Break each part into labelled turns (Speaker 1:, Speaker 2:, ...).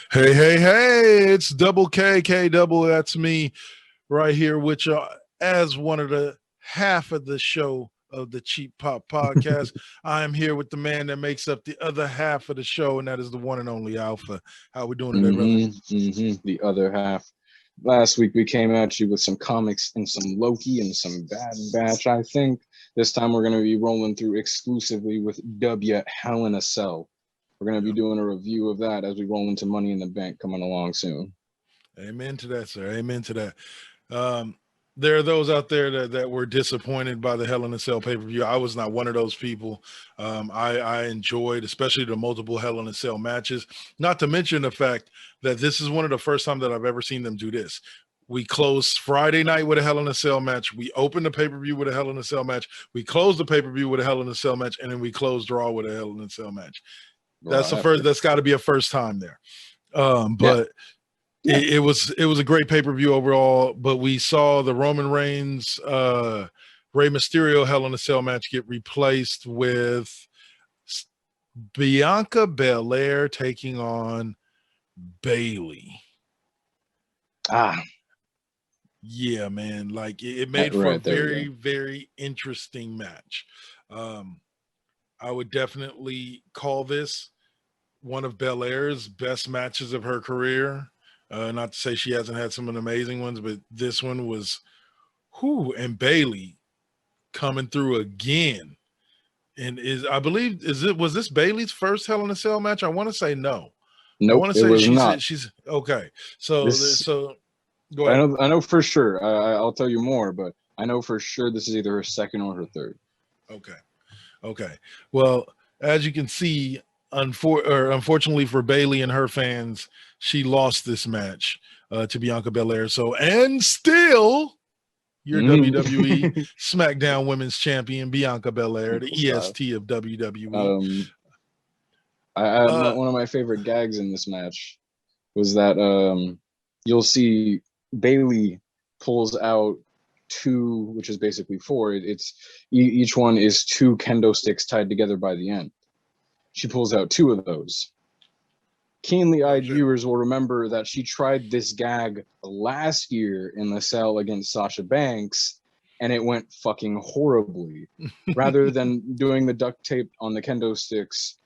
Speaker 1: Hey, hey, hey, it's Double K, K Double. That's me right here with you as one of the half of the show of the Cheap Pop Podcast. I am here with the man that makes up the other half of the show, and that is the one and only Alpha. How we doing today, brother?
Speaker 2: The other half. Last week we came at you with some comics and some Loki and some Bad Batch, I think. This time we're going to be rolling through exclusively with W Hell in a Cell. We're going to be
Speaker 1: Yep.
Speaker 2: doing a review of that as we roll into Money in the Bank coming along soon.
Speaker 1: Amen to that, sir. Amen to that. There are those out there that were disappointed by the Hell in a Cell pay-per-view. I was not one of those people. I enjoyed, especially the multiple Hell in a Cell matches, not to mention the fact that this is one of the first time that I've ever seen them do this. We closed Friday night with a Hell in a Cell match. We opened the pay-per-view with a Hell in a Cell match. We closed the pay-per-view with a Hell in a Cell match, and then we closed Raw with a Hell in a Cell match. That's the first. That's got to be a first time there. But yeah. It was a great pay-per-view overall. But we saw the Roman Reigns, Rey Mysterio Hell in a Cell match get replaced with Bianca Belair taking on Bayley. Yeah, man. Like it made for a very, very interesting match. I would definitely call this one of Belair's best matches of her career. Not to say she hasn't had some amazing ones, but this one was and Bayley coming through again. And was this Bayley's first Hell in a Cell match? I want to say no.
Speaker 2: Nope,
Speaker 1: I want to say
Speaker 2: it was not.
Speaker 1: She's okay. So go ahead.
Speaker 2: I know for sure. I'll tell you more, but I know for sure this is either her second or her third.
Speaker 1: Okay. Well, as you can see, unfortunately for Bayley and her fans, she lost this match to Bianca Belair. So, and still, your WWE SmackDown Women's Champion Bianca Belair, the EST of WWE.
Speaker 2: One of my favorite gags in this match was that you'll see Bayley pulls out two, which is basically four. It's each one is two kendo sticks tied together by the end. She pulls out two of those. Keenly eyed viewers will remember that she tried this gag last year in the cell against Sasha Banks, and it went fucking horribly. Rather than doing the duct tape on the kendo sticks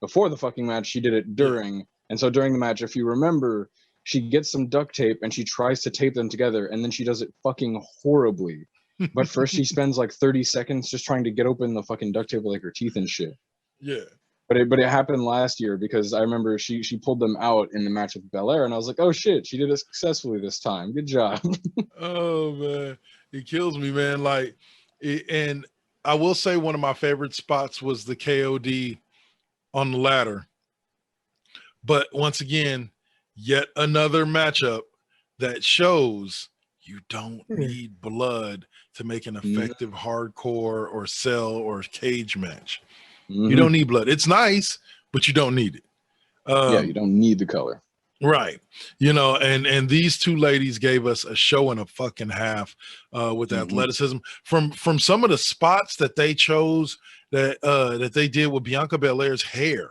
Speaker 2: before the fucking match, she did it during. And so during the match, if you remember, she gets some duct tape and she tries to tape them together, and then she does it fucking horribly. But first she spends like 30 seconds just trying to get open the fucking duct tape with like her teeth and shit.
Speaker 1: Yeah.
Speaker 2: But it happened last year because I remember she pulled them out in the match with Belair, and I was like, oh shit, she did it successfully this time. Good job.
Speaker 1: Oh man, it kills me, man. And I will say one of my favorite spots was the KOD on the ladder. But once again, yet another matchup that shows you don't need blood to make an effective hardcore or cell or cage match. You don't need blood. It's nice, but you don't need it.
Speaker 2: You don't need the color.
Speaker 1: Right. And these two ladies gave us a show and a fucking half with athleticism from some of the spots that they chose that they did with Bianca Belair's hair.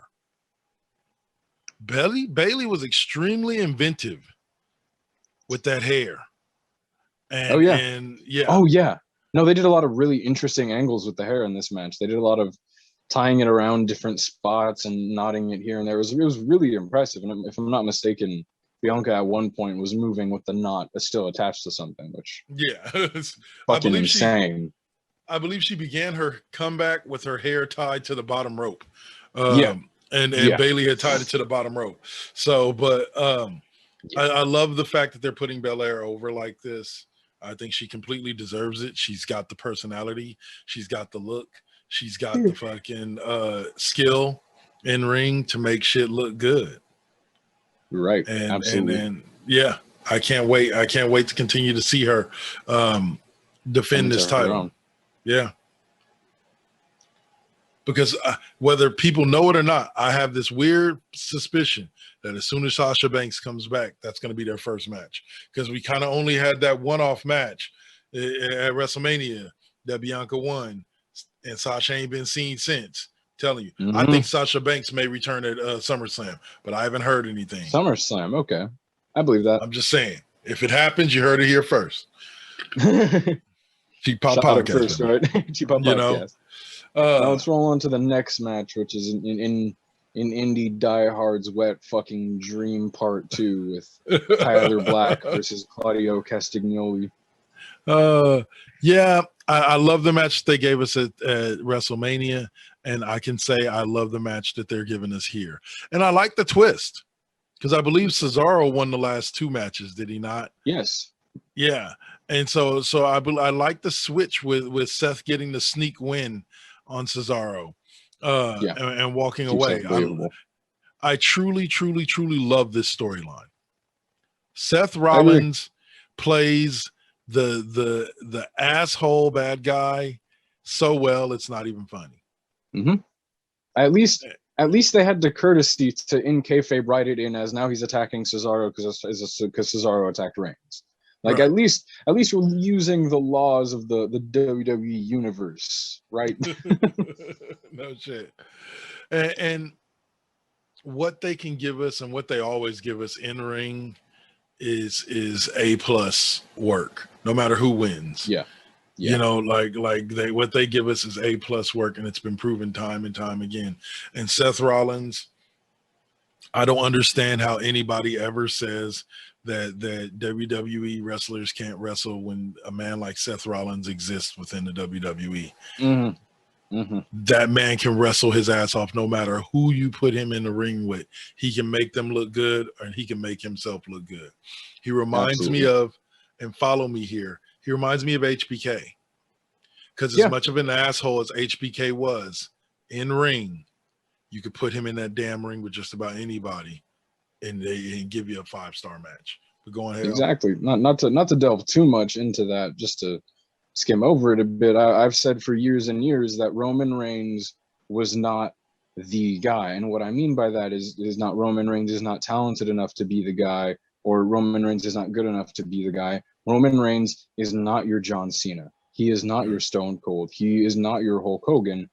Speaker 1: Bayley was extremely inventive with that hair.
Speaker 2: No, they did a lot of really interesting angles with the hair in this match. They did a lot of tying it around different spots and knotting it here and there. It was really impressive. And if I'm not mistaken, Bianca at one point was moving with the knot still attached to something, which fucking insane.
Speaker 1: I believe she began her comeback with her hair tied to the bottom rope. And Bayley had tied it to the bottom rope. So, but I love the fact that they're putting Belair over like this. I think she completely deserves it. She's got the personality. She's got the look. She's got the fucking skill in ring to make shit look good.
Speaker 2: Right. Absolutely.
Speaker 1: And I can't wait. I can't wait to continue to see her defend this title. Yeah. Because whether people know it or not, I have this weird suspicion that as soon as Sasha Banks comes back, that's going to be their first match. Because we kind of only had that one-off match at WrestleMania that Bianca won, and Sasha ain't been seen since. Telling you. I
Speaker 2: Mm-hmm.
Speaker 1: think Sasha Banks may return at SummerSlam, but I haven't heard anything.
Speaker 2: SummerSlam, okay. I believe that.
Speaker 1: I'm just saying. If it happens, you heard it here first. Cheap Pop
Speaker 2: Shot
Speaker 1: Podcast.
Speaker 2: first, right? Cheap Pop Podcast. Now let's roll on to the next match, which is in Indie Diehard's wet fucking dream part 2 with Tyler Black versus Claudio Castagnoli.
Speaker 1: Yeah, I love the match they gave us at WrestleMania, and I can say I love the match that they're giving us here. And I like the twist because I believe Cesaro won the last 2 matches, did he not?
Speaker 2: Yes.
Speaker 1: Yeah, and so I like the switch with Seth getting the sneak win on Cesaro, and walking away. I truly love this storyline. Seth Rollins plays the asshole bad guy so well it's not even funny.
Speaker 2: Mm-hmm. At least they had the courtesy to in kayfabe write it in as now he's attacking Cesaro because Cesaro attacked Reigns. Like, right. at least we're using the laws of the WWE universe, right?
Speaker 1: No shit. And what they can give us and what they always give us in ring is A+ work, no matter who wins.
Speaker 2: Yeah.
Speaker 1: You know, what they give us is A+ work, and it's been proven time and time again. And Seth Rollins, I don't understand how anybody ever says that WWE wrestlers can't wrestle when a man like Seth Rollins exists within the WWE.
Speaker 2: Mm-hmm. Mm-hmm.
Speaker 1: That man can wrestle his ass off no matter who you put him in the ring with. He can make them look good, and he can make himself look good. He reminds me of, and follow me here, he reminds me of HBK. Because as much of an asshole as HBK was in ring, you could put him in that damn ring with just about anybody, and they give you a 5-star match. But go ahead.
Speaker 2: Exactly. Not to delve too much into that, just to skim over it a bit. I've said for years and years that Roman Reigns was not the guy, and what I mean by that is not Roman Reigns is not talented enough to be the guy, or Roman Reigns is not good enough to be the guy. Roman Reigns is not your John Cena. He is not your Stone Cold. He is not your Hulk Hogan.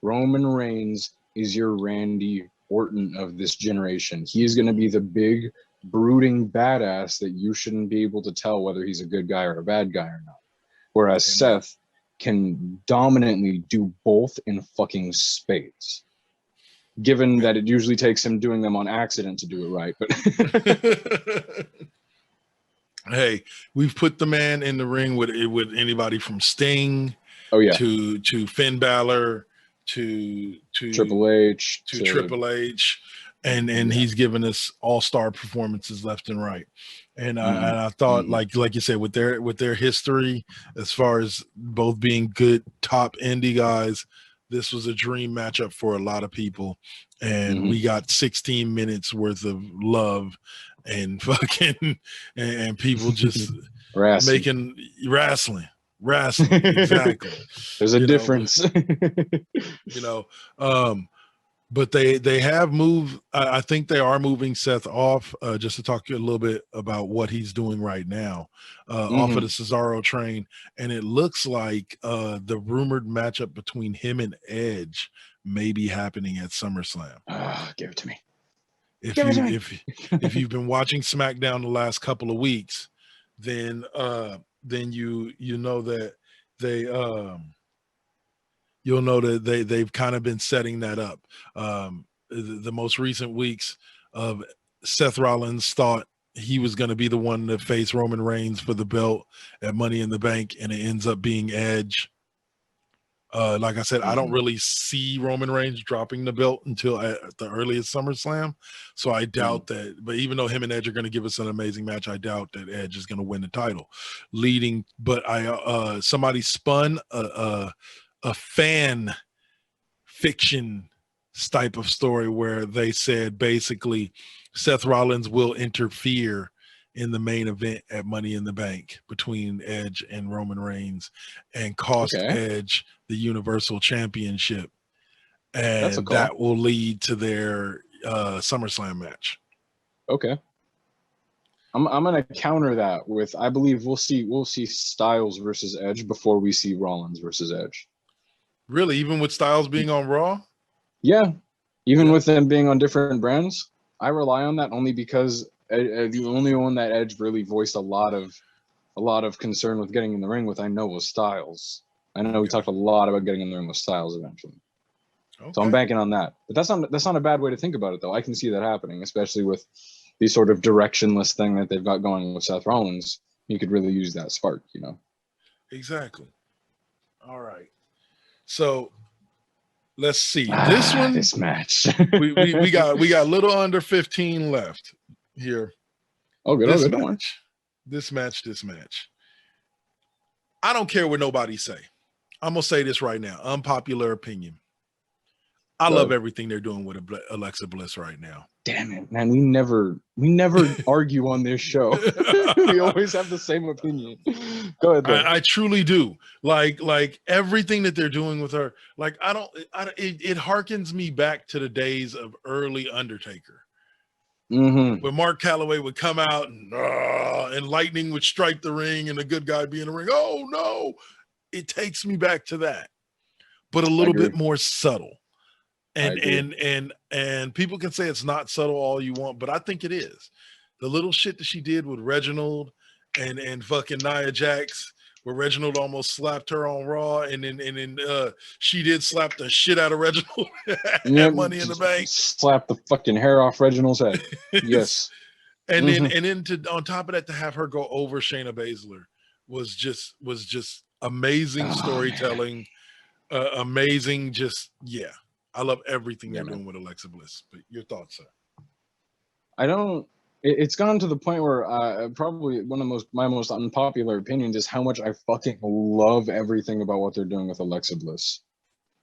Speaker 2: Roman Reigns is your Randy Orton of this generation. He is going to be the big, brooding badass that you shouldn't be able to tell whether he's a good guy or a bad guy or not. Whereas Seth can dominantly do both in fucking spades. Given that it usually takes him doing them on accident to do it right. But
Speaker 1: hey, we've put the man in the ring with anybody from Sting to Finn Balor to
Speaker 2: Triple H
Speaker 1: to Triple H, and he's given us all-star performances left and right. And I thought, like you said, with their history as far as both being good top indie guys, this was a dream matchup for a lot of people, and we got 16 minutes worth of love and fucking and people just making wrestling exactly.
Speaker 2: There's a difference.
Speaker 1: But they have moved. I think they are moving Seth off, just to talk a little bit about what he's doing right now, off of the Cesaro train. And it looks like the rumored matchup between him and Edge may be happening at SummerSlam.
Speaker 2: Give it to me.
Speaker 1: If you've been watching SmackDown the last couple of weeks, then you know that you'll know that they've kind of been setting that up. The most recent weeks of Seth Rollins thought he was going to be the one to face Roman Reigns for the belt at Money in the Bank, and it ends up being Edge. Like I said, I don't really see Roman Reigns dropping the belt until at the earliest SummerSlam. So I doubt that, but even though him and Edge are going to give us an amazing match, I doubt that Edge is going to win the title. But somebody spun a fan fiction type of story where they said basically Seth Rollins will interfere in the main event at Money in the Bank between Edge and Roman Reigns and cost Edge the Universal Championship. And that will lead to their SummerSlam match.
Speaker 2: Okay. I'm going to counter that with, I believe we'll see Styles versus Edge before we see Rollins versus Edge.
Speaker 1: Really? Even with Styles being on Raw?
Speaker 2: Yeah, even with them being on different brands, I rely on that only because the only one that Edge really voiced a lot of concern with getting in the ring with, I know, was Styles. I know we talked a lot about getting in the ring with Styles eventually. So I'm banking on that. But that's not a bad way to think about it, though. I can see that happening, especially with the sort of directionless thing that they've got going with Seth Rollins. You could really use that spark, you know.
Speaker 1: Exactly. All right. So let's see. This one,
Speaker 2: this match.
Speaker 1: we got a little under 15 left here.
Speaker 2: Oh, good.
Speaker 1: This match. I don't care what nobody say. I'm gonna say this right now. Unpopular opinion. I love everything they're doing with Alexa Bliss right now.
Speaker 2: Damn it, man. We never argue on this show. We always have the same opinion. Go ahead, though.
Speaker 1: I truly do. Like everything that they're doing with her, like it harkens me back to the days of early Undertaker.
Speaker 2: Mm-hmm.
Speaker 1: When Mark Calloway would come out and lightning would strike the ring and the good guy be in the ring. Oh no. It takes me back to that, but a little bit more subtle. And people can say it's not subtle all you want, but I think it is. The little shit that she did with Reginald and fucking Nia Jax, where Reginald almost slapped her on Raw, and then she did slap the shit out of Reginald at Money in the Bank.
Speaker 2: Slap the fucking hair off Reginald's head. Yes.
Speaker 1: And then on top of that, to have her go over Shayna Baszler was just amazing storytelling, amazing. I love everything they're doing with Alexa Bliss. But your thoughts, sir?
Speaker 2: It's gone to the point where probably one of my most unpopular opinions is how much I fucking love everything about what they're doing with Alexa Bliss.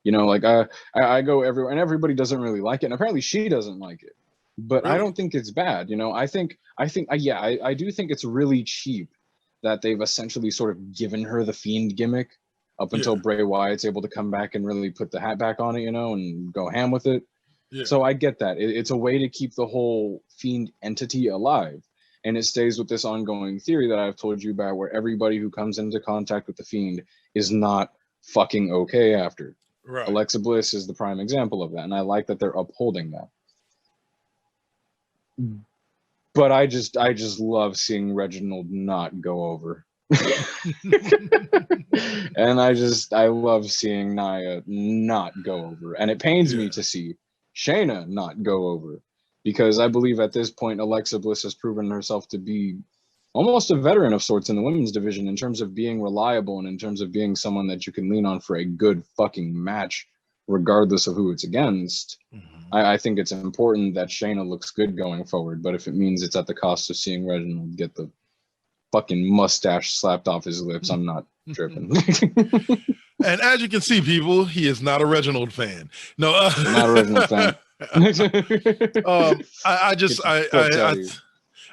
Speaker 2: You know, like I go everywhere and everybody doesn't really like it, and apparently she doesn't like it. But really? I don't think it's bad. You know, I do think it's really cheap that they've essentially sort of given her the Fiend gimmick up until Bray Wyatt's able to come back and really put the hat back on it, you know, and go ham with it. Yeah. So I get that. It's a way to keep the whole Fiend entity alive. And it stays with this ongoing theory that I've told you about, where everybody who comes into contact with the Fiend is not fucking okay after. Right. Alexa Bliss is the prime example of that. And I like that they're upholding that. But I just love seeing Reginald not go over. And I love seeing Nia not go over. And it pains me to see Shayna not go over, because I believe at this point Alexa Bliss has proven herself to be almost a veteran of sorts in the women's division in terms of being reliable and in terms of being someone that you can lean on for a good fucking match regardless of who it's against. I think it's important that Shayna looks good going forward, but if it means it's at the cost of seeing Reginald get the fucking mustache slapped off his lips, I'm not tripping.
Speaker 1: And as you can see, people, he is not a Reginald fan. No,
Speaker 2: not a Reginald fan.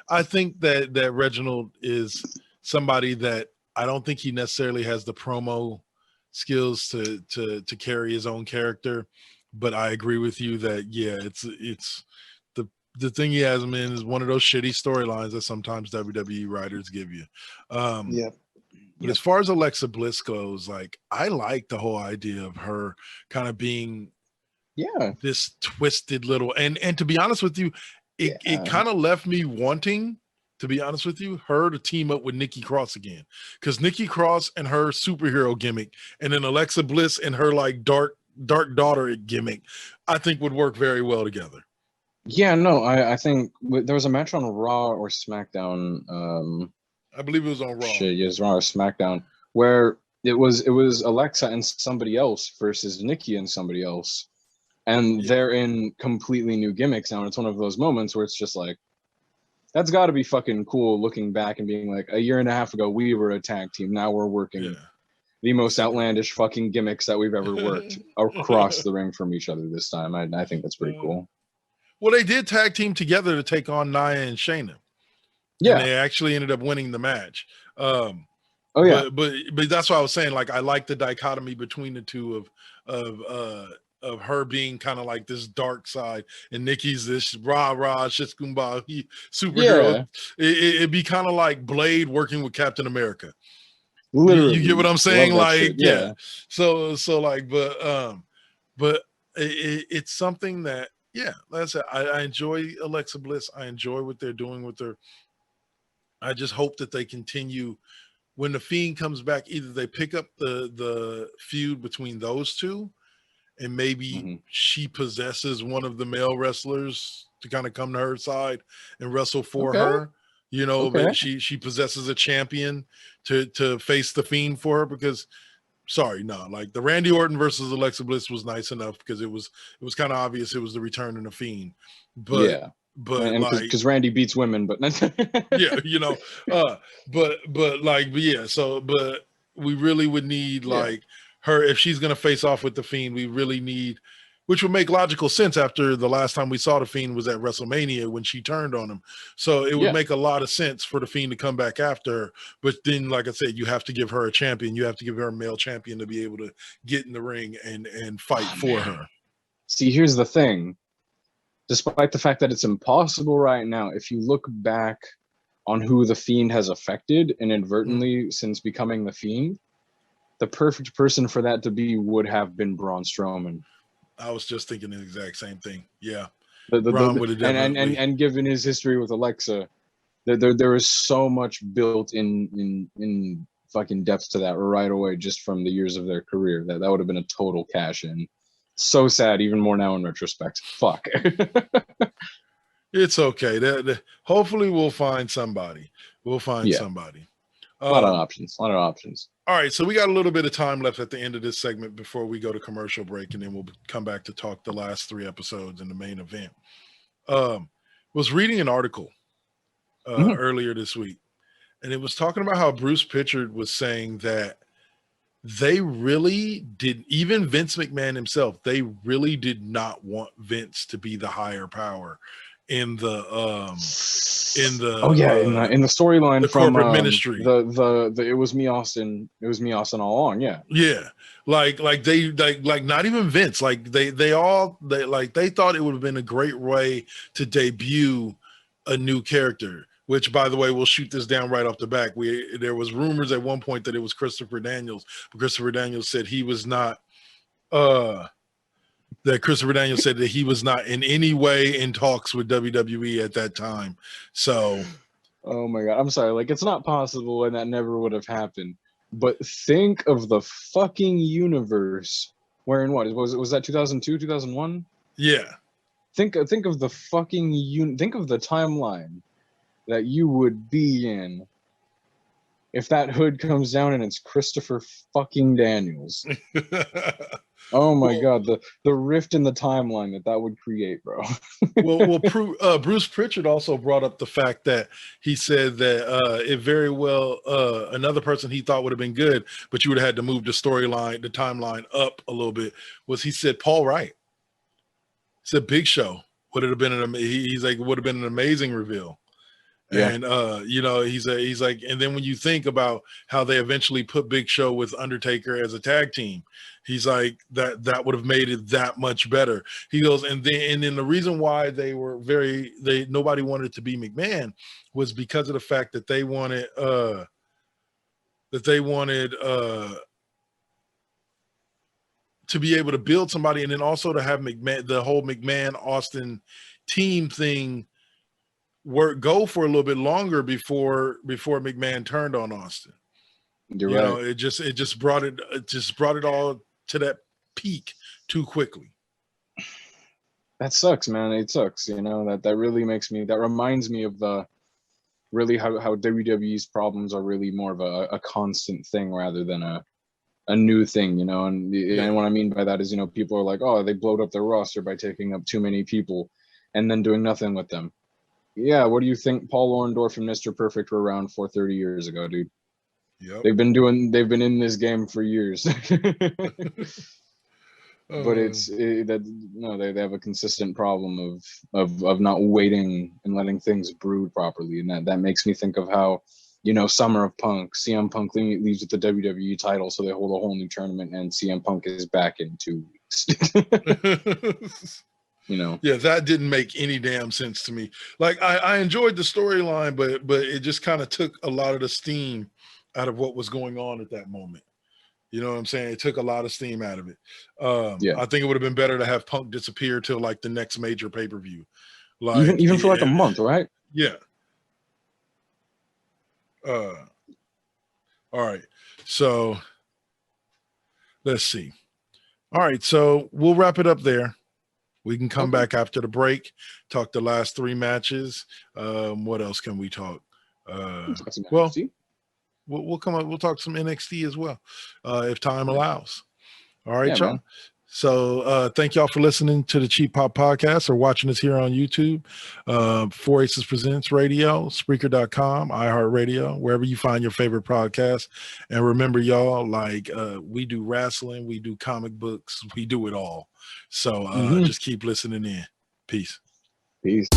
Speaker 1: I think that Reginald is somebody that I don't think he necessarily has the promo skills to carry his own character. But I agree with you that it's the thing he has him in is one of those shitty storylines that sometimes WWE writers give you. But as far as Alexa Bliss goes, like, I like the whole idea of her kind of being this twisted little, and to be honest with you, it kind of left me wanting, to be honest with you, her to team up with Nikki Cross again, because Nikki Cross and her superhero gimmick, and then Alexa Bliss and her like dark daughter gimmick, I think would work very well together.
Speaker 2: Yeah, no, I think there was a match on Raw or SmackDown.
Speaker 1: I believe it was on Raw.
Speaker 2: Shit, yeah, it was Raw or SmackDown, where it was Alexa and somebody else versus Nikki and somebody else, and they're in completely new gimmicks now. And it's one of those moments where it's just like, that's got to be fucking cool looking back and being like, a year and a half ago we were a tag team, now we're working the most outlandish fucking gimmicks that we've ever worked across the ring from each other this time. I think that's pretty cool.
Speaker 1: Well, they did tag team together to take on Nia and Shayna. Yeah, and they actually ended up winning the match. But that's why I was saying, like, I like the dichotomy between the two of her being kind of like this dark side and Nikki's this rah shitskumbah superhero. It'd be kind of like Blade working with Captain America. Literally, you get what I'm saying? Like, so like, but it's something that, yeah, that's it. I enjoy Alexa Bliss. I enjoy what they're doing with her. I just hope that they continue when the Fiend comes back. Either they pick up the feud between those two, and maybe
Speaker 2: Mm-hmm.
Speaker 1: she possesses one of the male wrestlers to kind of come to her side and wrestle for
Speaker 2: Okay.
Speaker 1: her.
Speaker 2: Okay.
Speaker 1: But she possesses a champion to face the Fiend for her, because sorry, no, like the Randy Orton versus Alexa Bliss was nice enough because it was kind of obvious it was the return of the Fiend. But
Speaker 2: Yeah.
Speaker 1: but
Speaker 2: And
Speaker 1: like,
Speaker 2: because Randy beats women, but
Speaker 1: yeah, but yeah, so but we really would need
Speaker 2: yeah,
Speaker 1: like her, if she's gonna face off with the Fiend, we really need, which would make logical sense after the last time we saw the Fiend was at WrestleMania when she turned on him. So it would
Speaker 2: yeah.
Speaker 1: make a lot of sense for the Fiend to come back after her. But then, like I said, you have to give her a champion. You have to give her a male champion to be able to get in the ring and fight
Speaker 2: Oh,
Speaker 1: for
Speaker 2: man.
Speaker 1: her.
Speaker 2: See, here's the thing. Despite the fact that it's impossible right now, if you look back on who the Fiend has affected inadvertently since becoming the Fiend, the perfect person for that to be would have been Braun Strowman.
Speaker 1: I was just thinking the exact same thing. Yeah.
Speaker 2: The
Speaker 1: Braun would have
Speaker 2: and
Speaker 1: definitely.
Speaker 2: given his history with Alexa, there is so much built in fucking depth to that right away just from the years of their career that would have been a total cash in. So sad, even more now in retrospect. Fuck.
Speaker 1: It's okay. Hopefully we'll find somebody. We'll find
Speaker 2: Yeah,
Speaker 1: somebody.
Speaker 2: a lot of
Speaker 1: Um,
Speaker 2: options. A lot of options.
Speaker 1: all right, so we got a little bit of time left at the end of this segment before we go to commercial break, and then we'll come back to talk the last 3 episodes in the main event. Was reading an article
Speaker 2: Mhm.
Speaker 1: earlier this week, and it was talking about how Bruce Pritchard was saying that they really did, even Vince McMahon himself, they really did not want Vince to be the higher power in the
Speaker 2: Oh yeah, in the storyline from
Speaker 1: corporate ministry.
Speaker 2: the it was me Austin, all along. Yeah,
Speaker 1: Yeah. Like they like not even Vince, like they all they thought it would have been a great way to debut a new character, which by the way, we'll shoot this down right off the back. There was rumors at one point that it was Christopher Daniels, but Christopher Daniels said he was not that Christopher Daniels said that he was not in any way in talks with WWE at that time. So
Speaker 2: oh my god, I'm sorry. Like it's not possible, and that never would have happened. But think of the fucking universe wherein what was that 2002, 2001?
Speaker 1: yeah.
Speaker 2: Think of the fucking think of the timeline that you would be in if that hood comes down and it's Christopher fucking Daniels. Oh my
Speaker 1: Well,
Speaker 2: god, the rift in the timeline that would create, bro.
Speaker 1: Bruce Pritchard also brought up the fact that he said that it very well another person he thought would have been good, but you would have had to move the timeline up a little bit. Was he said Paul Wright? He said Big Show would have been he's like would have been an amazing reveal.
Speaker 2: Yeah.
Speaker 1: And he's like, and then when you think about how they eventually put Big Show with Undertaker as a tag team, he's like that would have made it that much better. He goes, and then the reason why nobody wanted it to be McMahon was because of the fact that they wanted to be able to build somebody, and then also to have McMahon, the whole McMahon Austin team thing go for a little bit longer before McMahon turned on Austin.
Speaker 2: You're right.
Speaker 1: It just brought it all to that peak too quickly.
Speaker 2: That sucks, man. It sucks. That really that reminds me of the really how WWE's problems are really more of a constant thing rather than a new thing, and what I mean by that is, people are like, oh, they blowed up their roster by taking up too many people and then doing nothing with them. Yeah, what do you think Paul Orndorff and Mr. Perfect were around for 30 years ago, dude?
Speaker 1: Yep.
Speaker 2: They've been in this game for years. But they have a consistent problem of not waiting and letting things brood properly, and that makes me think of how Summer of Punk, CM Punk leaves with the WWE title, so they hold a whole new tournament, and CM Punk is back in 2 weeks.
Speaker 1: Yeah, that didn't make any damn sense to me. Like I enjoyed the storyline, but it just kind of took a lot of the steam out of what was going on at that moment. You know what I'm saying? It took a lot of steam out of it.
Speaker 2: Yeah.
Speaker 1: I think it would have been better to have Punk disappear till like the next major pay-per-view.
Speaker 2: Even for like a month, right?
Speaker 1: Yeah. All right. So let's see. All right. So we'll wrap it up there. We can come back after the break, talk the last 3 matches. What else can we talk? Well, we'll come up. We'll talk some NXT as well, if time allows. All right, y'all. Man. So thank y'all for listening to the Cheap Pop Podcast or watching us here on YouTube. 4 Aces Presents Radio, Spreaker.com, iHeartRadio, wherever you find your favorite podcast. And remember, y'all, like we do wrestling, we do comic books, we do it all. So just keep listening in. Peace.
Speaker 2: Peace.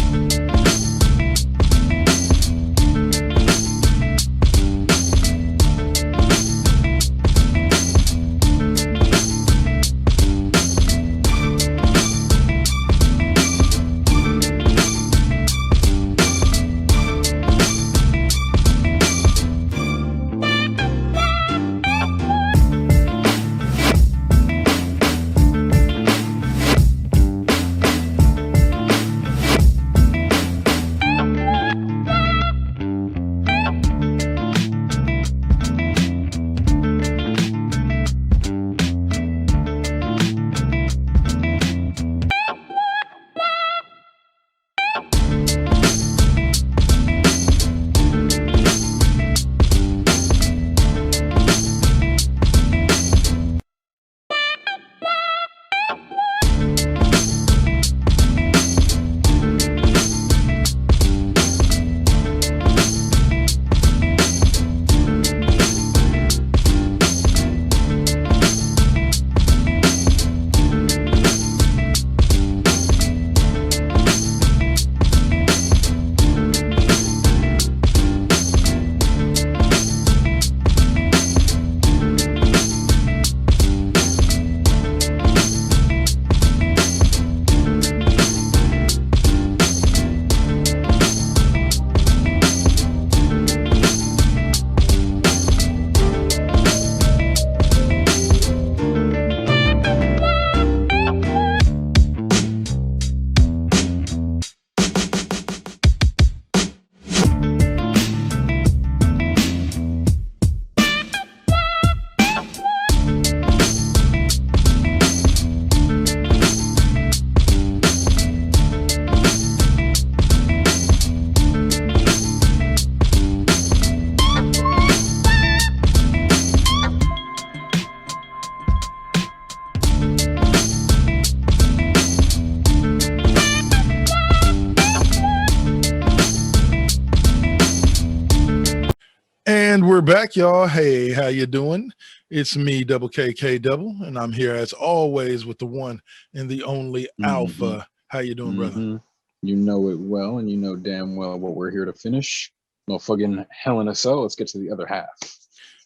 Speaker 1: And we're back, y'all. Hey, how you doing? It's me, Double KK Double, and I'm here as always with the one and the only Alpha. How you doing, brother?
Speaker 2: You know it well, and you know damn well what we're here to finish. Motherfucking Hell in a Cell. Let's get to the other half.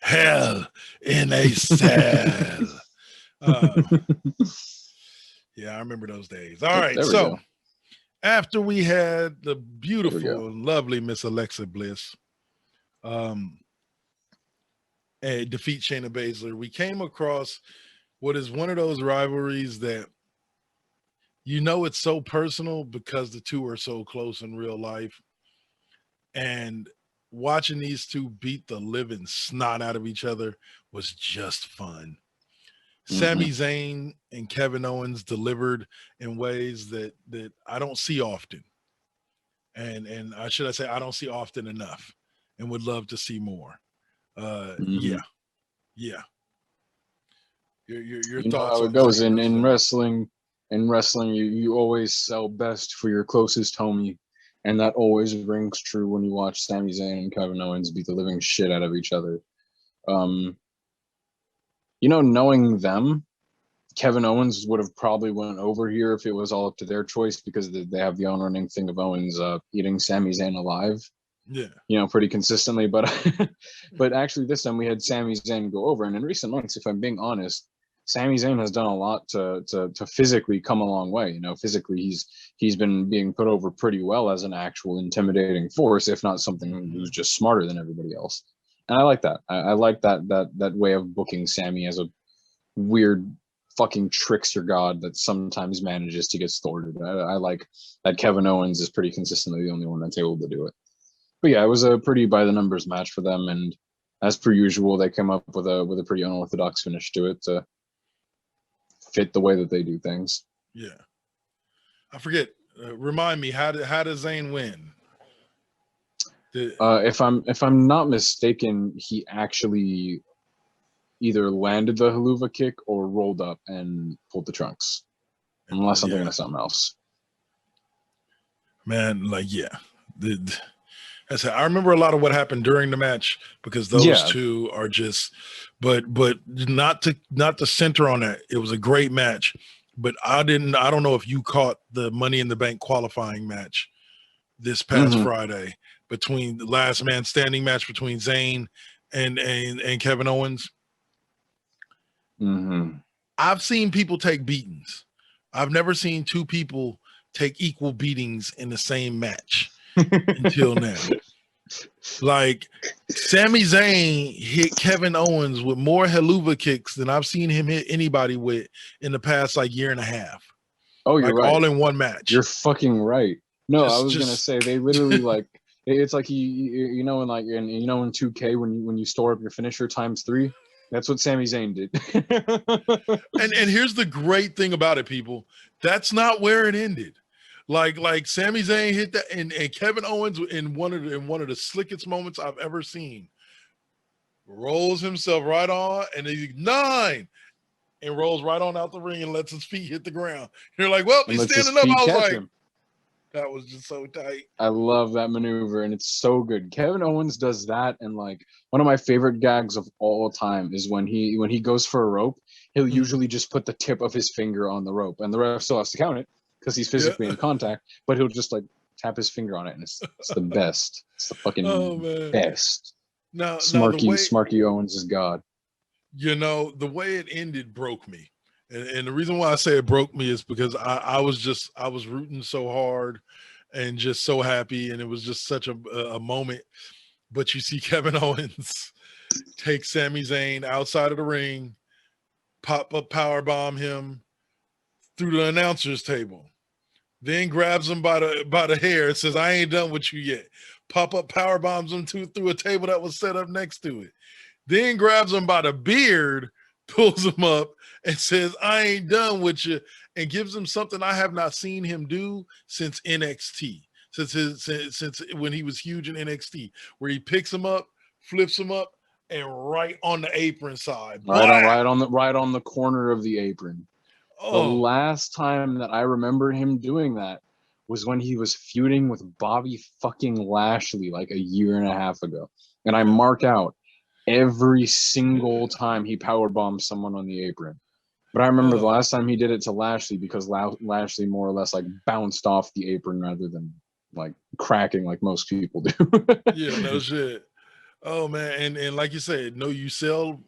Speaker 1: Hell in a Cell. Yeah, I remember those days. All right, so after we had the beautiful and lovely Miss Alexa Bliss defeat Shayna Baszler, we came across what is one of those rivalries that it's so personal because the two are so close in real life. And watching these two beat the living snot out of each other was just fun. Sami Zayn and Kevin Owens delivered in ways that I don't see often. And should I say I don't see often enough, and would love to see more. Yeah. Your thoughts
Speaker 2: know how it goes in wrestling. In wrestling, you always sell best for your closest homie, and that always rings true when you watch Sami Zayn and Kevin Owens beat the living shit out of each other. Knowing them, Kevin Owens would have probably went over here if it was all up to their choice, because they have the on-running thing of Owens eating Sami Zayn alive. Yeah. Pretty consistently. But but actually this time we had Sami Zayn go over. And in recent months, if I'm being honest, Sami Zayn has done a lot to physically come a long way. Physically he's been being put over pretty well as an actual intimidating force, if not something who's just smarter than everybody else. And I like that. I like that way of booking Sammy as a weird fucking trickster god that sometimes manages to get thwarted. I like that Kevin Owens is pretty consistently the only one that's able to do it. But yeah, it was a pretty by the numbers match for them, and as per usual, they came up with a pretty unorthodox finish to it to fit the way that they do things.
Speaker 1: Yeah, I forget. Remind me, how does Zayn win?
Speaker 2: If I'm not mistaken, he actually either landed the haluva kick or rolled up and pulled the trunks. Unless I'm thinking of something else.
Speaker 1: Man, like I remember a lot of what happened during the match because those two are just, but not to center on that. It was a great match, but I don't know if you caught the Money in the Bank qualifying match this past Friday between the last man standing match between Zayn and Kevin Owens. I've seen people take beatings. I've never seen two people take equal beatings in the same match until now. Like Sami Zayn hit Kevin Owens with more haluva kicks than I've seen him hit anybody with in the past like year and a half.
Speaker 2: Oh, you're right.
Speaker 1: All in one match.
Speaker 2: You're fucking right. No, I was gonna say they literally like it's like you know in like in 2K when you store up your finisher times 3. That's what Sami Zayn did.
Speaker 1: and here's the great thing about it, people. That's not where it ended. Like Sami Zayn hit that, and Kevin Owens in one of the slickest moments I've ever seen, rolls himself right on, and he's 9, and rolls right on out the ring and lets his feet hit the ground. You're like, well, he's standing up. I was like, him. That was just so tight.
Speaker 2: I love that maneuver, and it's so good. Kevin Owens does that, and like one of my favorite gags of all time is when he goes for a rope, he'll usually just put the tip of his finger on the rope, and the ref still has to count it because he's physically in contact, but he'll just like tap his finger on it, and it's the best. It's the fucking best.
Speaker 1: Now,
Speaker 2: Smarky Owens is God.
Speaker 1: You know, the way it ended broke me. And the reason why I say it broke me is because I was rooting so hard and just so happy, and it was just such a moment. But you see Kevin Owens take Sami Zayn outside of the ring, pop up powerbomb him through the announcer's table, then grabs him by the hair and says, "I ain't done with you yet." Pop up powerbombs him through a table that was set up next to it. Then grabs him by the beard, pulls him up, and says, "I ain't done with you," and gives him something I have not seen him do since NXT, since when he was huge in NXT, where he picks him up, flips him up, and right on the apron side,
Speaker 2: right on the corner of the apron. The last time that I remember him doing that was when he was feuding with Bobby fucking Lashley like a year and a half ago, and I mark out every single time he power bombs someone on the apron. But I remember the last time he did it to Lashley because Lashley more or less like bounced off the apron rather than like cracking like most people do.
Speaker 1: Yeah, no shit. Oh man, and like you said, no, you sell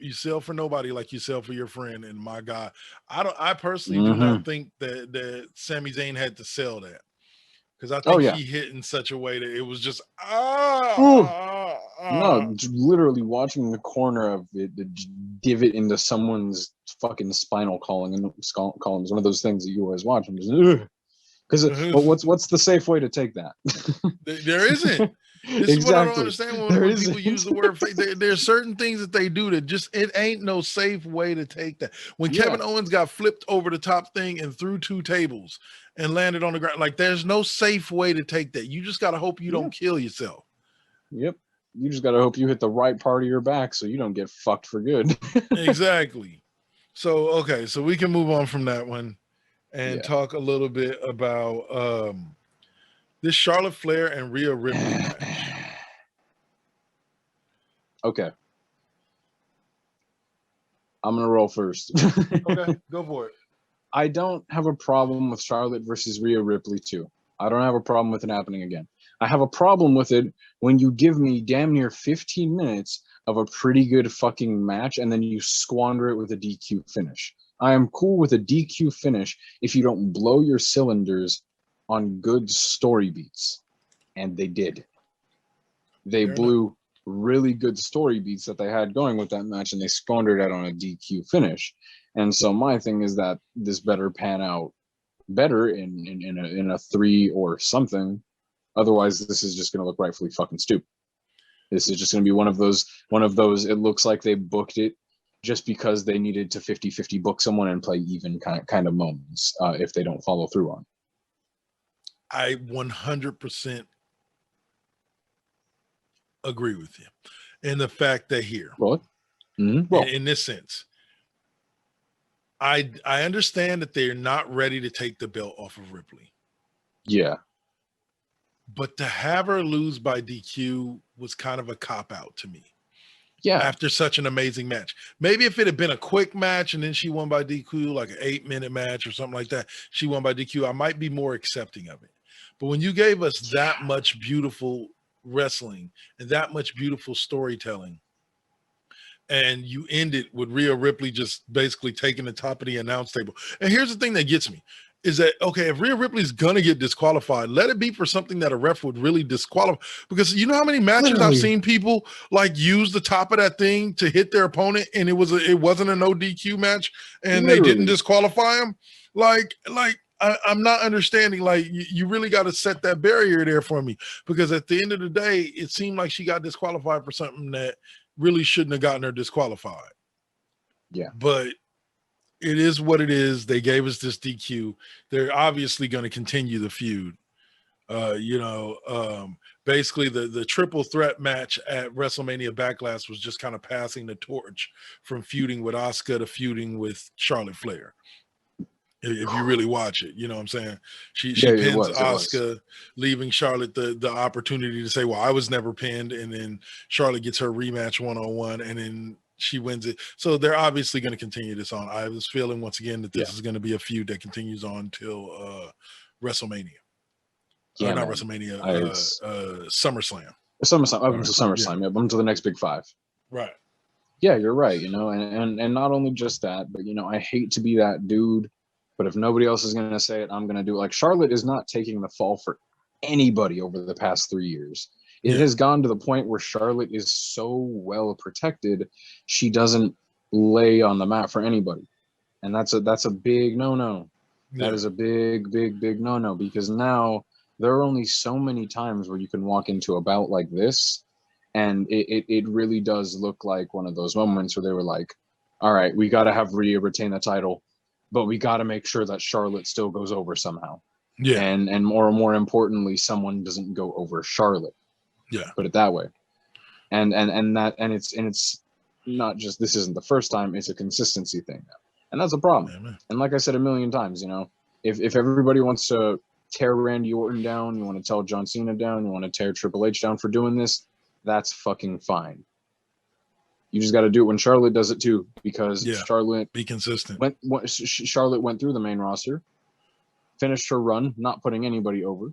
Speaker 1: for nobody like you sell for your friend. And my God, I personally do not think that Sami Zayn had to sell that, because I think he hit in such a way that it was just
Speaker 2: No, literally watching the corner of it, the divot into someone's fucking spinal column is one of those things that you always watch and just because what's the safe way to take that?
Speaker 1: There isn't. This is what I don't understand when people use the word fake. There's certain things that they do that just, it ain't no safe way to take that. When Kevin Owens got flipped over the top thing and through 2 tables and landed on the ground, like there's no safe way to take that. You just got to hope you don't kill yourself.
Speaker 2: Yep. You just got to hope you hit the right part of your back so you don't get fucked for good.
Speaker 1: Exactly. So, okay. So we can move on from that one and talk a little bit about this Charlotte Flair and Rhea Ripley match.
Speaker 2: Okay. I'm going to roll first.
Speaker 1: Okay, go for it.
Speaker 2: I don't have a problem with Charlotte versus Rhea Ripley too. I don't have a problem with it happening again. I have a problem with it when you give me damn near 15 minutes of a pretty good fucking match and then you squander it with a DQ finish. I am cool with a DQ finish if you don't blow your cylinders on good story beats. And they did. They blew really good story beats that they had going with that match, and they squandered it on a DQ finish. And so my thing is that this better pan out better in a 3 or something. Otherwise, this is just going to look rightfully fucking stupid. This is just going to be one of those. It looks like they booked it just because they needed to 50-50 book someone and play even kind of moments if they don't follow through on.
Speaker 1: I 100% agree with you in the fact that here,
Speaker 2: Well,
Speaker 1: in this sense, I understand that they're not ready to take the belt off of Ripley.
Speaker 2: Yeah.
Speaker 1: But to have her lose by DQ was kind of a cop-out to me.
Speaker 2: Yeah.
Speaker 1: After such an amazing match. Maybe if it had been a quick match and then she won by DQ, like an 8-minute match or something like that, she won by DQ, I might be more accepting of it. But when you gave us that much beautiful wrestling and that much beautiful storytelling, and you end it with Rhea Ripley just basically taking the top of the announce table. And here's the thing that gets me is that, okay, if Rhea Ripley's going to get disqualified, let it be for something that a ref would really disqualify. Because you know how many matches I've seen people like use the top of that thing to hit their opponent and it wasn't a no DQ match and they didn't disqualify him? I'm not understanding. Like, you really got to set that barrier there for me, because at the end of the day, it seemed like she got disqualified for something that really shouldn't have gotten her disqualified.
Speaker 2: Yeah.
Speaker 1: But it is what it is. They gave us this DQ. They're obviously going to continue the feud. Basically the triple threat match at WrestleMania Backlash was just kind of passing the torch from feuding with Asuka to feuding with Charlotte Flair. If you really watch it, you know what I'm saying? She pins Asuka, leaving Charlotte the opportunity to say, well, I was never pinned. And then Charlotte gets her rematch 1-on-1 and then she wins it. So they're obviously going to continue this on. I was feeling once again that this is going to be a feud that continues on till WrestleMania.
Speaker 2: Yeah,
Speaker 1: not WrestleMania, SummerSlam.
Speaker 2: SummerSlam, up until the next Big Five.
Speaker 1: Right.
Speaker 2: Yeah, you're right, and not only just that, but I hate to be that dude, but if nobody else is going to say it, I'm going to do it. Like, Charlotte is not taking the fall for anybody over the past 3 years. It has gone to the point where Charlotte is so well protected, she doesn't lay on the mat for anybody. And that's a big no-no. Yeah. That is a big, big, big no-no, because now there are only so many times where you can walk into a bout like this, and it really does look like one of those moments where they were like, all right, we got to have Rhea retain the title, but we got to make sure that Charlotte still goes over somehow. Yeah. And more importantly, someone doesn't go over Charlotte. Yeah. Put it that way. And it's not just, this isn't the first time, it's a consistency thing now. And that's a problem. Yeah, and like I said a million times, if everybody wants to tear Randy Orton down, you want to tell John Cena down, you want to tear Triple H down for doing this, that's fucking fine. You just got to do it when Charlotte does it too, because Charlotte,
Speaker 1: be consistent.
Speaker 2: Charlotte went through the main roster, finished her run, not putting anybody over,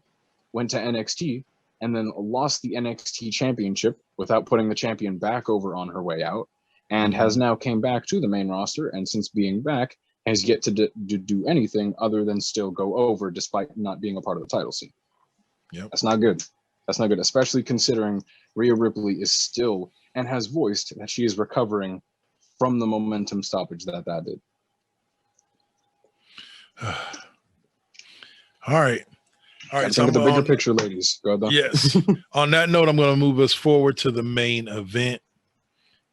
Speaker 2: went to NXT, and then lost the NXT championship without putting the champion back over on her way out, and has now came back to the main roster, and since being back, has yet to do anything other than still go over, despite not being a part of the title scene.
Speaker 1: Yep.
Speaker 2: That's not good. That's not good, especially considering Rhea Ripley is still, and has voiced that she is recovering from the momentum stoppage that did.
Speaker 1: All right.
Speaker 2: So think of the bigger picture, ladies. Go ahead.
Speaker 1: Yes. On that note, I'm going to move us forward to the main event,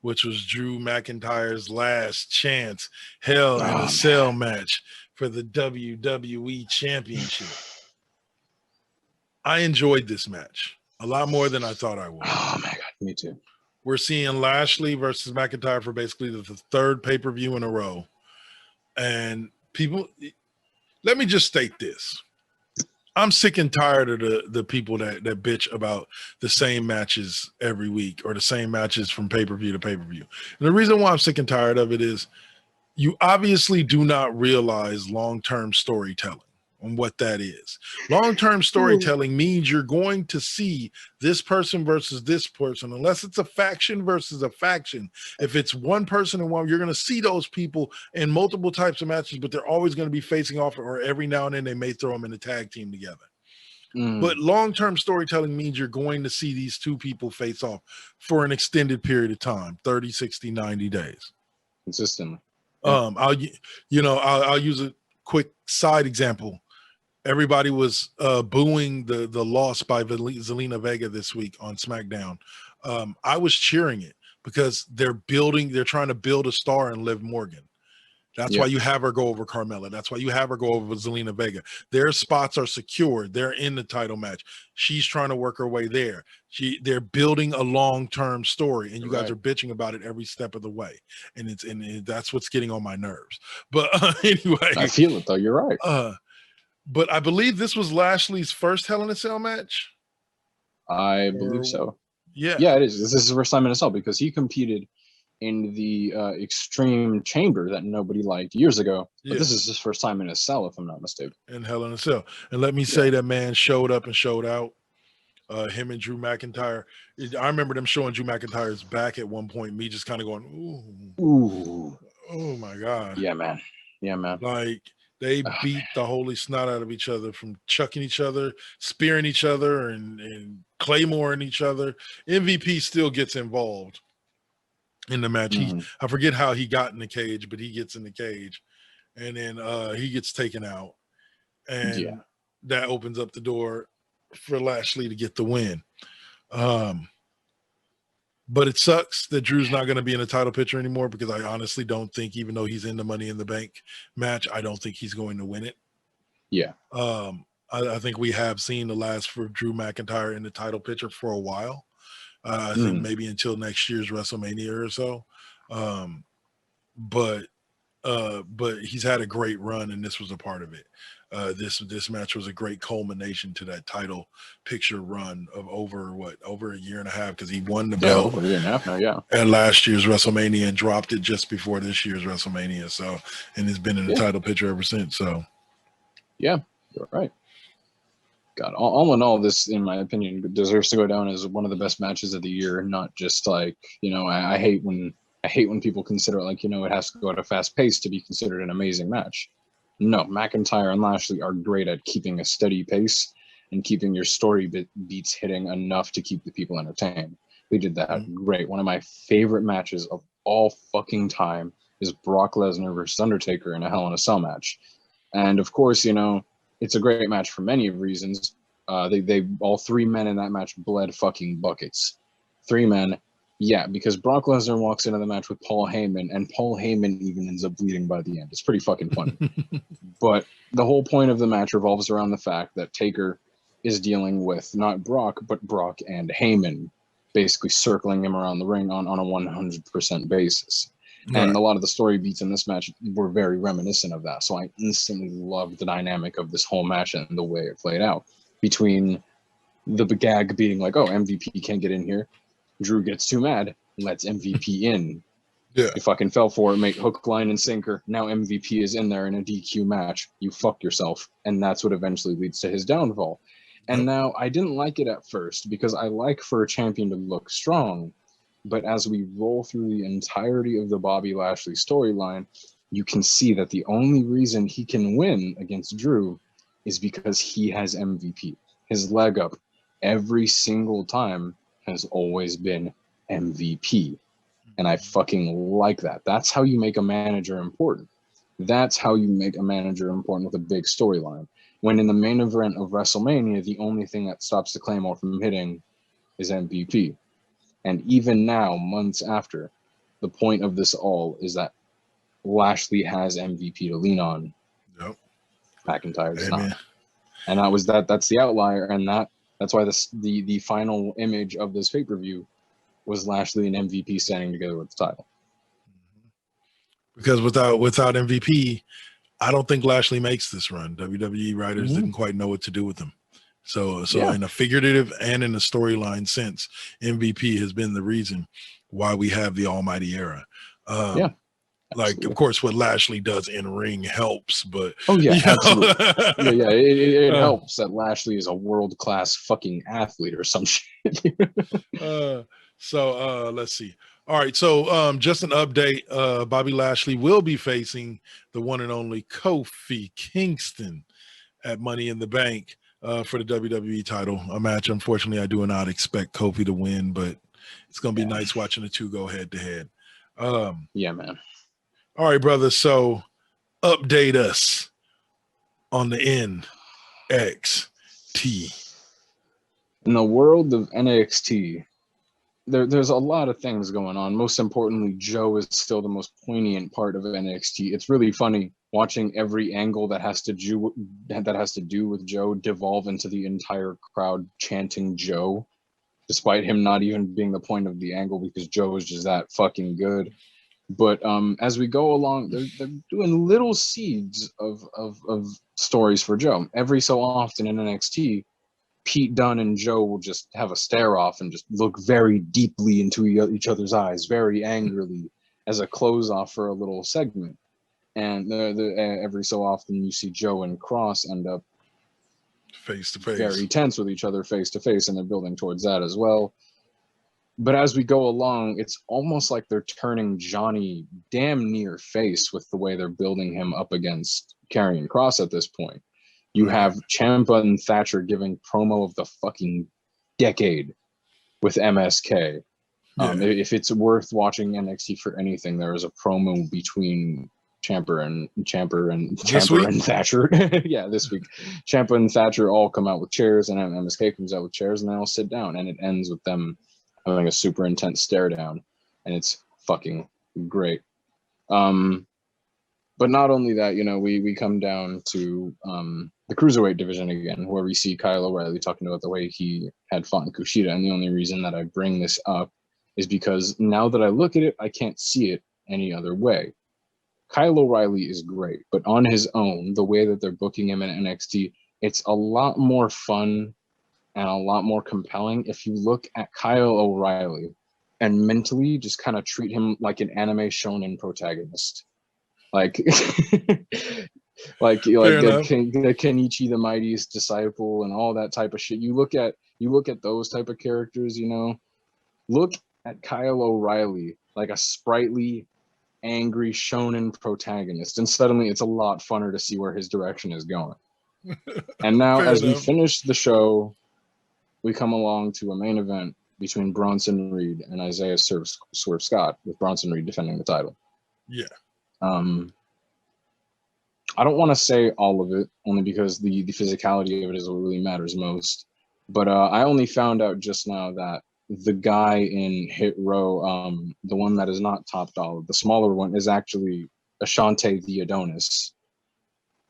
Speaker 1: which was Drew McIntyre's last chance, Hell in a Cell match for the WWE Championship. I enjoyed this match a lot more than I thought I would.
Speaker 2: Oh my God, me too.
Speaker 1: We're seeing Lashley versus McIntyre for basically the third pay-per-view in a row. And people, let me just state this. I'm sick and tired of the people that bitch about the same matches every week or the same matches from pay-per-view to pay-per-view. And the reason why I'm sick and tired of it is you obviously do not realize long-term storytelling and what that is. Long-term storytelling means you're going to see this person versus this person, unless it's a faction versus a faction. If it's one person and one, you're going to see those people in multiple types of matches, but they're always going to be facing off, or every now and then they may throw them in a tag team together. But long-term storytelling means you're going to see these two people face off for an extended period of time, 30, 60, 90 days.
Speaker 2: Consistently.
Speaker 1: Yeah. I'll use a quick side example. Everybody was booing the loss by Zelina Vega this week on SmackDown. I was cheering it because they're trying to build a star in Liv Morgan. That's why you have her go over Carmella. That's why you have her go over Zelina Vega. Their spots are secured. They're in the title match. She's trying to work her way there. They're building a long-term story, and you guys are bitching about it every step of the way. And that's what's getting on my nerves. But anyway,
Speaker 2: I feel it though. You're right.
Speaker 1: But I believe this was Lashley's first Hell in a Cell match.
Speaker 2: I believe so.
Speaker 1: Yeah.
Speaker 2: Yeah, it is. This is his first time in a cell because he competed in the Extreme Chamber that nobody liked years ago. But this is his first time in a cell, if I'm not mistaken.
Speaker 1: In Hell in a Cell. And let me say that man showed up and showed out. Him and Drew McIntyre. I remember them showing Drew McIntyre's back at one point. Me just kind of going, ooh, oh my god.
Speaker 2: Yeah, man.
Speaker 1: Like they beat the holy snot out of each other from chucking each other, spearing each other, and claymoring each other. MVP still gets involved in the match. I forget how he got in the cage, but he gets in the cage, and then he gets taken out, and that opens up the door for Lashley to get the win. But it sucks that Drew's not going to be in a title picture anymore because I honestly don't think, even though he's in the Money in the Bank match, I don't think he's going to win it.
Speaker 2: Yeah.
Speaker 1: I think we have seen the last for Drew McIntyre in the title picture for a while. I think maybe until next year's WrestleMania or so. But he's had a great run, and this was a part of it. This match was a great culmination to that title picture run of over a year and a half, because he won the belt
Speaker 2: over a year and a half now,
Speaker 1: at last year's WrestleMania and dropped it just before this year's WrestleMania. So, and it's been in the title picture ever since. So,
Speaker 2: yeah, you're right. God, all in all, this, in my opinion, deserves to go down as one of the best matches of the year. Not just like, I hate when people consider it like, it has to go at a fast pace to be considered an amazing match. No, McIntyre and Lashley are great at keeping a steady pace and keeping your story beats hitting enough to keep the people entertained. They did that great. One of my favorite matches of all fucking time is Brock Lesnar versus Undertaker in a Hell in a Cell match. And of course, it's a great match for many reasons. They all three men in that match bled fucking buckets. Three men. Yeah, because Brock Lesnar walks into the match with Paul Heyman, and Paul Heyman even ends up bleeding by the end. It's pretty fucking funny. But the whole point of the match revolves around the fact that Taker is dealing with not Brock, but Brock and Heyman, basically circling him around the ring on a 100% basis. Right. And a lot of the story beats in this match were very reminiscent of that. So I instantly loved the dynamic of this whole match and the way it played out. Between the gag being like, oh, MVP can't get in here. Drew gets too mad, lets MVP in.
Speaker 1: Yeah.
Speaker 2: You fucking fell for it, mate. Hook, line, and sinker. Now MVP is in there in a DQ match. You fucked yourself. And that's what eventually leads to his downfall. And now I didn't like it at first because I like for a champion to look strong. But as we roll through the entirety of the Bobby Lashley storyline, you can see that the only reason he can win against Drew is because he has MVP. His leg up every single time has always been MVP. And I fucking like that. That's how you make a manager important. That's how you make a manager important with a big storyline. When in the main event of WrestleMania, the only thing that stops the Claymore from hitting is MVP. And even now, months after, the point of this all is that Lashley has MVP to lean on.
Speaker 1: Yep.
Speaker 2: McIntyre does not. And that's the outlier, and that's why the final image of this pay-per-view was Lashley and MVP standing together with the title.
Speaker 1: Because without MVP, I don't think Lashley makes this run. WWE writers didn't quite know what to do with him. So in a figurative and in a storyline sense, MVP has been the reason why we have the Almighty Era. Like, of course, what Lashley does in ring helps, but
Speaker 2: absolutely. It helps that Lashley is a world-class fucking athlete or some shit.
Speaker 1: So let's see. All right, so just an update. Bobby Lashley will be facing the one and only Kofi Kingston at Money in the Bank. for the WWE title, a match. Unfortunately, I do not expect Kofi to win, but it's going to be nice watching the two go head to head.
Speaker 2: Yeah, man.
Speaker 1: All right, brother. So update us on the NXT.
Speaker 2: In the world of NXT, there's a lot of things going on. Most importantly, Joe is still the most poignant part of NXT. It's really funny watching every angle that has to do with Joe devolve into the entire crowd chanting Joe, despite him not even being the point of the angle, because Joe is just that fucking good. But as we go along, they're doing little seeds of stories for Joe. Every so often in NXT, Pete Dunne and Joe will just have a stare off and just look very deeply into each other's eyes, very angrily, as a close off for a little segment. And every so often you see Joe and Cross end up
Speaker 1: face to face,
Speaker 2: very tense with each other face to face, and they're building towards that as well. But as we go along, it's almost like they're turning Johnny damn near face with the way they're building him up against Karrion Kross at this point. You have Ciampa and Thatcher giving promo of the fucking decade with MSK. If it's worth watching NXT for anything, there is a promo between Ciampa and Thatcher. Yeah, this week. Ciampa and Thatcher all come out with chairs, and MSK comes out with chairs, and they all sit down, and it ends with them having a super intense stare down, and it's fucking great. But not only that, we come down to the cruiserweight division again, where we see Kyle O'Reilly talking about the way he had fought in Kushida. And the only reason that I bring this up is because now that I look at it, I can't see it any other way. Kyle O'Reilly is great, but on his own, the way that they're booking him in NXT, it's a lot more fun and a lot more compelling if you look at Kyle O'Reilly and mentally just kind of treat him like an anime shonen protagonist. Like Kenichi the Mightiest Disciple and all that type of shit. You look at those type of characters, look at Kyle O'Reilly like a sprightly, angry shonen protagonist, and suddenly it's a lot funner to see where his direction is going. And now we finish the show, we come along to a main event between Bronson Reed and Isaiah Swerve Scott, with Bronson Reed defending the title.
Speaker 1: Yeah.
Speaker 2: I don't want to say all of it, only because the physicality of it is what really matters most. But I only found out just now that the guy in Hit Row, the one that is not Top Dollar, the smaller one, is actually Ashante the Adonis.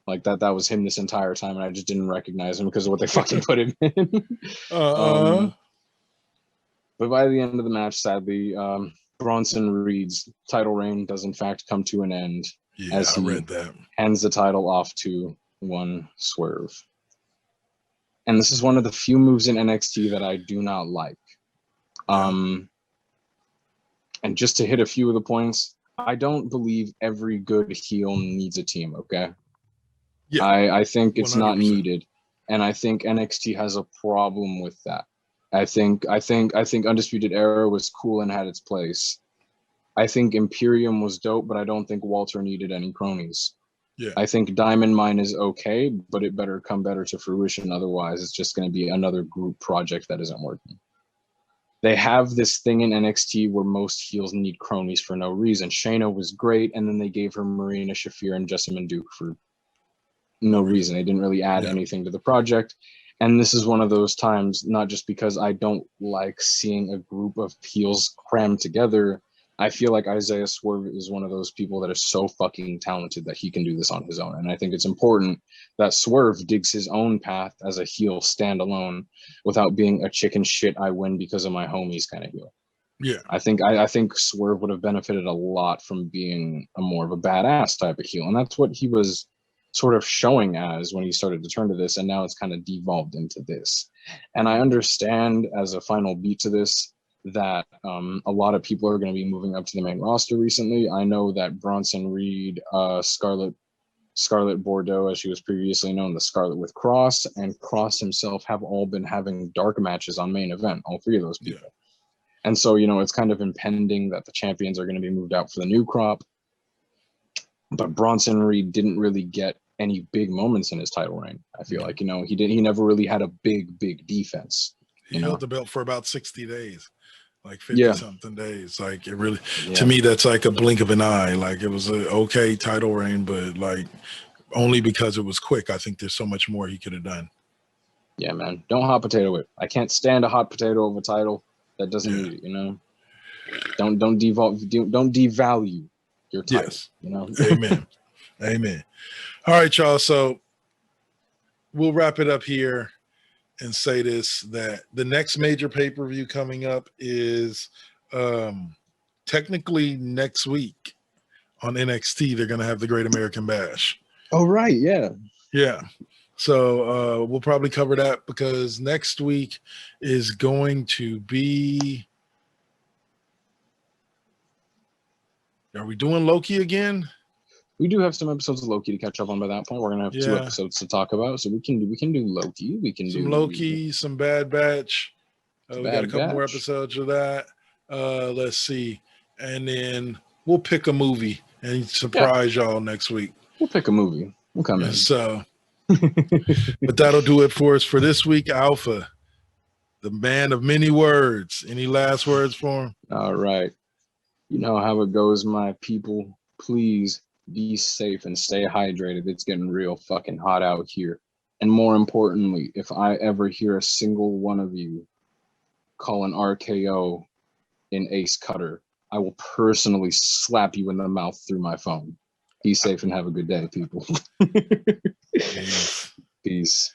Speaker 2: Like that was him this entire time, and I just didn't recognize him because of what they fucking put him in. But by the end of the match, sadly, Bronson Reed's title reign does in fact come to an end.
Speaker 1: Yeah, as he read that.
Speaker 2: Hands the title off to one Swerve. And this is one of the few moves in NXT that I do not like. And just to hit a few of the points, I don't believe every good heel needs a team, okay? Yeah, I think it's 100%. Not needed. And I think NXT has a problem with that. I think Undisputed Era was cool and had its place. I think Imperium was dope, but I don't think Walter needed any cronies. Yeah. I think Diamond Mine is okay, but it better come better to fruition. Otherwise, it's just going to be another group project that isn't working. They have this thing in NXT where most heels need cronies for no reason. Shayna was great, and then they gave her Marina Shafir and Jessamine Duke for no reason. They didn't really add anything to the project. And this is one of those times, not just because I don't like seeing a group of heels crammed together. I feel like Isaiah Swerve is one of those people that is so fucking talented that he can do this on his own. And I think it's important that Swerve digs his own path as a heel standalone without being a chicken shit I win because of my homies kind of heel. Yeah. I think Swerve would have benefited a lot from being a more of a badass type of heel. And that's what he was sort of showing as when he started to turn to this. And now it's kind of devolved into this. And I understand as a final beat to this, that a lot of people are going to be moving up to the main roster recently. I know that Bronson Reed, Scarlett Bordeaux, as she was previously known, the Scarlett with Cross, and Cross himself have all been having dark matches on main event, all three of those people. Yeah. And so, it's kind of impending that the champions are going to be moved out for the new crop. But Bronson Reed didn't really get any big moments in his title reign. I feel like, he never really had a big defense.
Speaker 1: He held the belt for about 60 days, like 50
Speaker 2: Yeah.
Speaker 1: something days. Like it really, to me, that's like a blink of an eye. Like it was a okay title reign, but like only because it was quick. I think there's so much more he could have done.
Speaker 2: Yeah, man. Don't hot potato it. I can't stand a hot potato of a title that doesn't need it, Don't devalue your title.
Speaker 1: Yes.
Speaker 2: Amen.
Speaker 1: Amen. All right, y'all. So we'll wrap it up here and say this, that the next major pay-per-view coming up is technically next week on NXT. They're going to have the Great American Bash.
Speaker 2: Oh, right. Yeah.
Speaker 1: Yeah. So we'll probably cover that, because next week is going to be, are we doing Loki again?
Speaker 2: We do have some episodes of Loki to catch up on by that point. We're gonna have 2 episodes to talk about, so we can do Loki. We can
Speaker 1: some
Speaker 2: do
Speaker 1: Loki, some Bad Batch. We got a couple more
Speaker 2: Batch.
Speaker 1: episodes of that. Let's see, and then we'll pick a movie and surprise y'all next week.
Speaker 2: We'll pick a movie. We'll come in.
Speaker 1: So, but that'll do it for us for this week. Alpha, the man of many words. Any last words for him?
Speaker 2: All right. You know how it goes, my people. Please be safe and stay hydrated. It's getting real fucking hot out here. And more importantly, if I ever hear a single one of you call an RKO in Ace Cutter, I will personally slap you in the mouth through my phone. Be safe and have a good day, people.
Speaker 1: Peace.
Speaker 2: Peace.